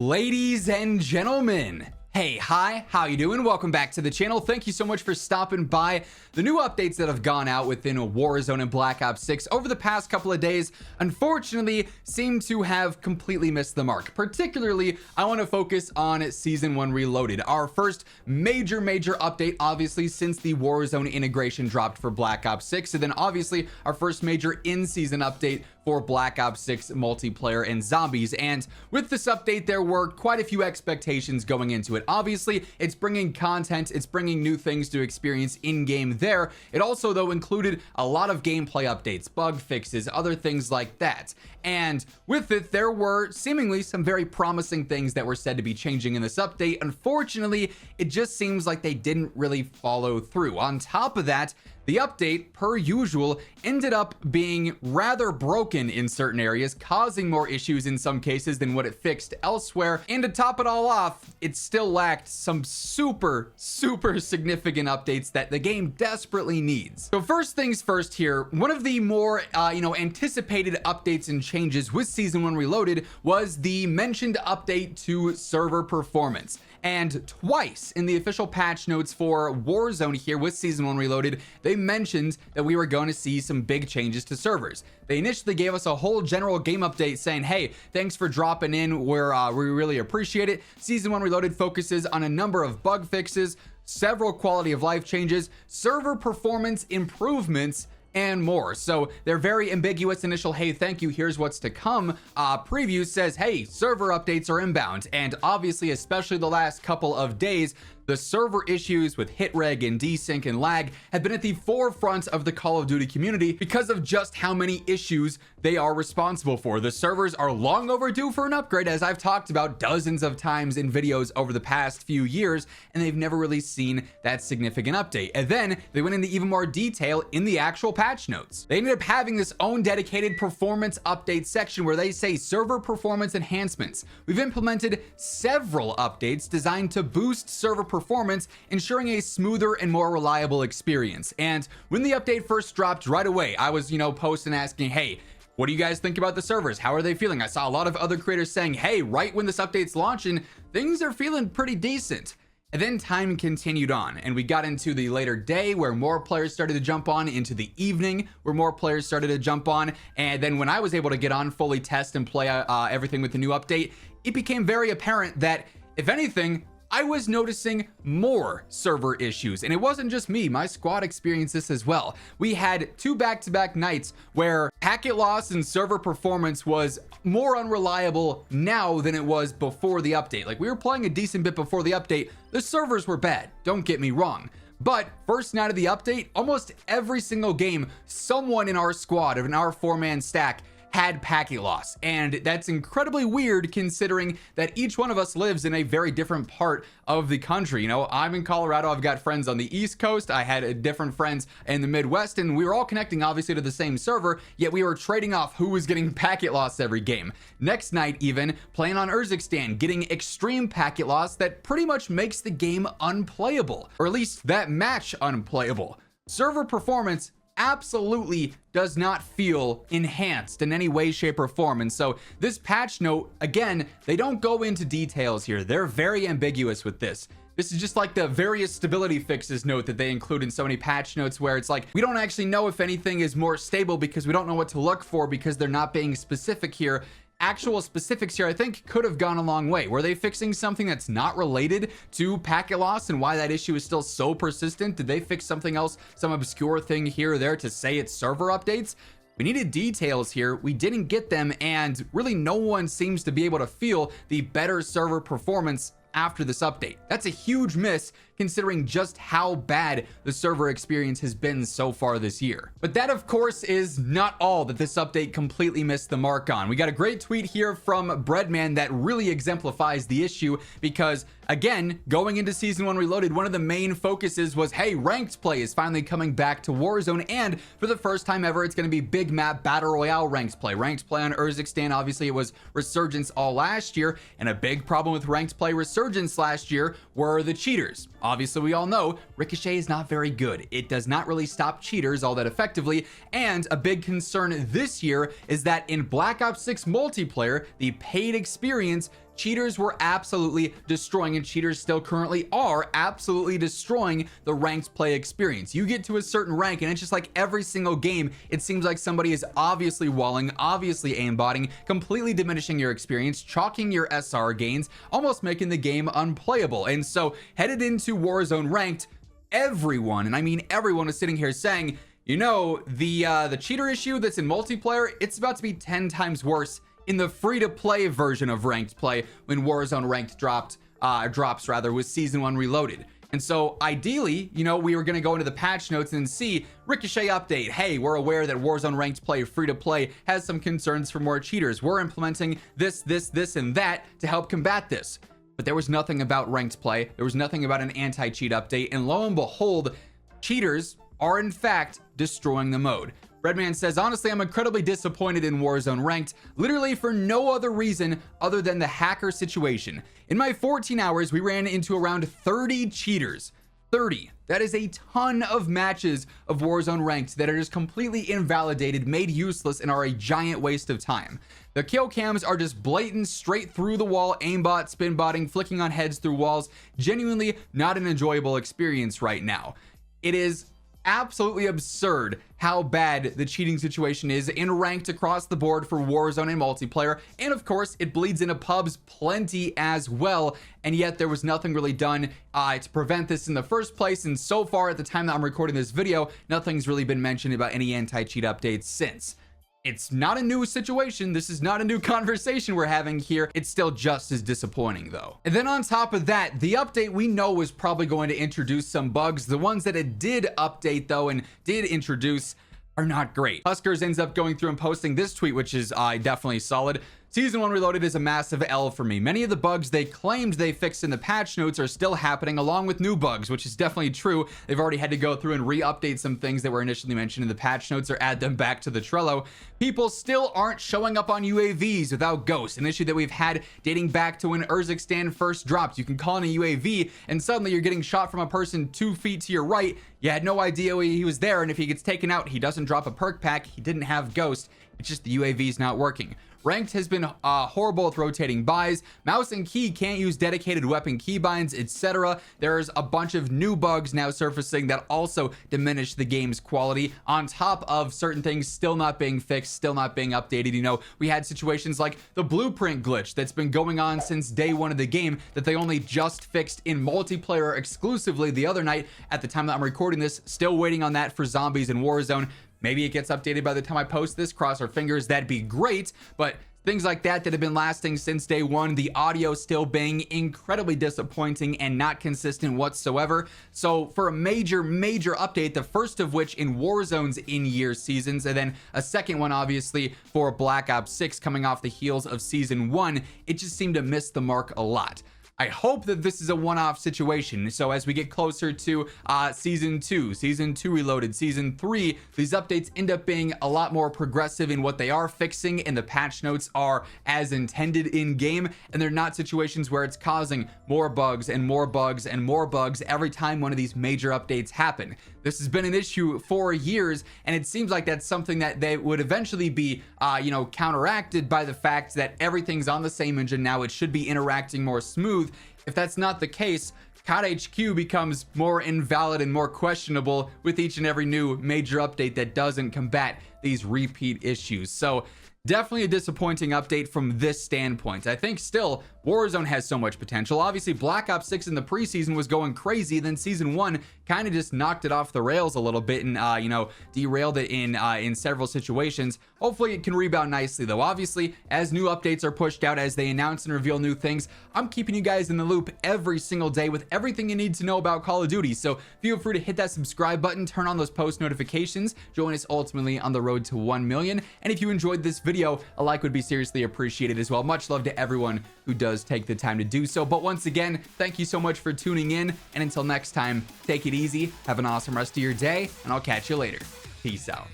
Ladies and gentlemen, hey, hi, how you doing? Welcome back to the channel. Thank you so much for stopping by. The new updates that have gone out within Warzone and Black Ops 6 over the past couple of days, unfortunately, seem to have completely missed the mark. Particularly, I want to focus on Season 1 Reloaded, our first major update, obviously, since the Warzone integration dropped for Black Ops 6, and then obviously our first major in-season update for Black Ops 6 multiplayer and zombies. And with this update, there were quite a few expectations going into it. Obviously, it's bringing content, it's bringing new things to experience in-game there. It also, though, included a lot of gameplay updates, bug fixes, other things like that. And with it, there were seemingly some very promising things that were said to be changing in this update. Unfortunately, it just seems like they didn't really follow through. On top of that, the update, per usual, ended up being rather broken in certain areas, causing more issues in some cases than what it fixed elsewhere. And to top it all off, it still lacked some super significant updates that the game desperately needs. So first things first here, one of the more, anticipated updates and changes with Season 1 Reloaded was the mentioned update to server performance. And twice in the official patch notes for Warzone here with Season 1 Reloaded, they mentioned that we were going to see some big changes to servers. They initially gave us a whole general game update saying, hey, thanks for dropping in, we really appreciate it. Season 1 Reloaded focuses on a number of bug fixes, several quality of life changes, server performance improvements, and more. So their very ambiguous initial, hey, thank you, here's what's to come preview says, hey, server updates are inbound. And obviously, especially the last couple of days, the server issues with hit reg and desync and lag have been at the forefront of the Call of Duty community because of just how many issues they are responsible for. The servers are long overdue for an upgrade, as I've talked about dozens of times in videos over the past few years, and they've never really seen that significant update. And then they went into even more detail in the actual patch notes. They ended up having this own dedicated performance update section where they say server performance enhancements. We've implemented several updates designed to boost server performance, ensuring a smoother and more reliable experience. And when the update first dropped, right away, I was, posting asking, hey, what do you guys think about the servers? How are they feeling? I saw a lot of other creators saying, hey, right when this update's launching, things are feeling pretty decent. And then time continued on, and we got into the later day where more players started to jump on, into the evening where more players started to jump on. And then when I was able to get on, fully test and play everything with the new update, it became very apparent that, if anything, I was noticing more server issues. And it wasn't just me, my squad experienced this as well. We had two back-to-back nights where packet loss and server performance was more unreliable now than it was before the update. Like, we were playing a decent bit before the update. The servers were bad, don't get me wrong. But first night of the update, almost every single game, someone in our squad, in our four-man stack, had packet loss. And that's incredibly weird considering that each one of us lives in a very different part of the country. I'm in Colorado, I've got friends on the East Coast, I had different friends in the Midwest, and we were all connecting obviously to the same server, yet we were trading off who was getting packet loss every game. Next night even, playing on WHosImmortal, getting extreme packet loss that pretty much makes the game unplayable, or at least that match unplayable. Server performance absolutely does not feel enhanced in any way, shape, or form. And so this patch note, again, they don't go into details here. They're very ambiguous with this. This is just like the various stability fixes note that they include in so many patch notes, where it's like, we don't actually know if anything is more stable because we don't know what to look for because they're not being specific here. Actual specifics here, I think, could have gone a long way. Were they fixing something that's not related to packet loss and why that issue is still so persistent? Did they fix something else, some obscure thing here or there to say it's server updates? We needed details here, we didn't get them, and really no one seems to be able to feel the better server performance after this update. That's a huge miss considering just how bad the server experience has been so far this year. But that, of course, is not all that this update completely missed the mark on. We got a great tweet here from Breadman that really exemplifies the issue because, again, going into Season 1 Reloaded, one of the main focuses was, hey, ranked play is finally coming back to Warzone, and for the first time ever, it's going to be big map battle royale ranked play. Ranked play on WHosImmortal, obviously it was Resurgence all last year, and a big problem with ranked play Resurgence last year were the cheaters. Obviously, we all know Ricochet is not very good. It does not really stop cheaters all that effectively, and a big concern this year is that in Black Ops 6 multiplayer, the paid experience cheaters were absolutely destroying, and cheaters still currently are absolutely destroying the ranked play experience. You get to a certain rank and it's just like every single game, it seems like somebody is obviously walling, obviously aimbotting, completely diminishing your experience, chalking your SR gains, almost making the game unplayable. And so headed into Warzone ranked, everyone, and I mean everyone, is sitting here saying, you know, the cheater issue that's in multiplayer, it's about to be 10 times worse in the free-to-play version of ranked play when Warzone ranked drops with season 1 reloaded. And so ideally, you know, we were going to go into the patch notes and see Ricochet update. Hey, we're aware that Warzone ranked play free-to-play has some concerns for more cheaters. We're implementing this, and that to help combat this. But there was nothing about ranked play. There was nothing about an anti-cheat update. And lo and behold, cheaters are in fact destroying the mode. Redman says, honestly, I'm incredibly disappointed in Warzone ranked, literally for no other reason other than the hacker situation. In my 14 hours, we ran into around 30 cheaters. 30. That is a ton of matches of Warzone ranked that are just completely invalidated, made useless, and are a giant waste of time. The kill cams are just blatant, straight through the wall, aimbot, spin botting, flicking on heads through walls. Genuinely not an enjoyable experience right now. It is absolutely absurd how bad the cheating situation is in ranked across the board for Warzone and multiplayer, and of course it bleeds into pubs plenty as well, and yet there was nothing really done to prevent this in the first place. And so far, at the time that I'm recording this video, nothing's really been mentioned about any anti-cheat updates since. It's not a new situation. This is not a new conversation we're having here. It's still just as disappointing though. And then on top of that, the update we know was probably going to introduce some bugs. The ones that it did update though and did introduce are not great. Huskers ends up going through and posting this tweet, which is definitely solid. Season 1 Reloaded is a massive L for me. Many of the bugs they claimed they fixed in the patch notes are still happening, along with new bugs, which is definitely true. They've already had to go through and re-update some things that were initially mentioned in the patch notes or add them back to the Trello. People still aren't showing up on UAVs without ghosts, an issue that we've had dating back to when Urzikstan first dropped. You can call in a UAV and suddenly you're getting shot from a person 2 feet to your right. You had no idea he was there, and if he gets taken out, he doesn't drop a perk pack. He didn't have ghost. It's just the UAV's not working. Ranked has been horrible with rotating buys. Mouse and key can't use dedicated weapon keybinds, etc. There's a bunch of new bugs now surfacing that also diminish the game's quality, on top of certain things still not being fixed, still not being updated. You know, we had situations like the blueprint glitch that's been going on since day 1 of the game that they only just fixed in multiplayer exclusively the other night. At the time that I'm recording this, still waiting on that for zombies in Warzone. Maybe it gets updated by the time I post this. Cross our fingers, that'd be great. But things like that have been lasting since day 1. The audio still being incredibly disappointing and not consistent whatsoever. So for a major update, the first of which in Warzone's in-year seasons, and then a second one obviously for Black Ops 6 coming off the heels of season 1, it just seemed to miss the mark a lot. I hope that this is a one-off situation. So as we get closer to season 2 Reloaded, season 3, these updates end up being a lot more progressive in what they are fixing, and the patch notes are as intended in game, and they're not situations where it's causing more bugs and more bugs and more bugs every time one of these major updates happen. This has been an issue for years, and it seems like that's something that they would eventually be counteracted by the fact that everything's on the same engine now. It should be interacting more smooth. If that's not the case, COD HQ becomes more invalid and more questionable with each and every new major update that doesn't combat these repeat issues. So definitely a disappointing update from this standpoint. I think still Warzone has so much potential. Obviously Black Ops 6 in the preseason was going crazy, then season 1 kind of just knocked it off the rails a little bit and derailed it in several situations. Hopefully it can rebound nicely though. Obviously, as new updates are pushed out, as they announce and reveal new things, I'm keeping you guys in the loop every single day with everything you need to know about Call of Duty. So feel free to hit that subscribe button, turn on those post notifications, join us ultimately on the road to 1 million. And if you enjoyed this video, a like would be seriously appreciated as well. Much love to everyone who does take the time to do so. But once again, thank you so much for tuning in, and until next time, take it easy, have an awesome rest of your day, and I'll catch you later. Peace out.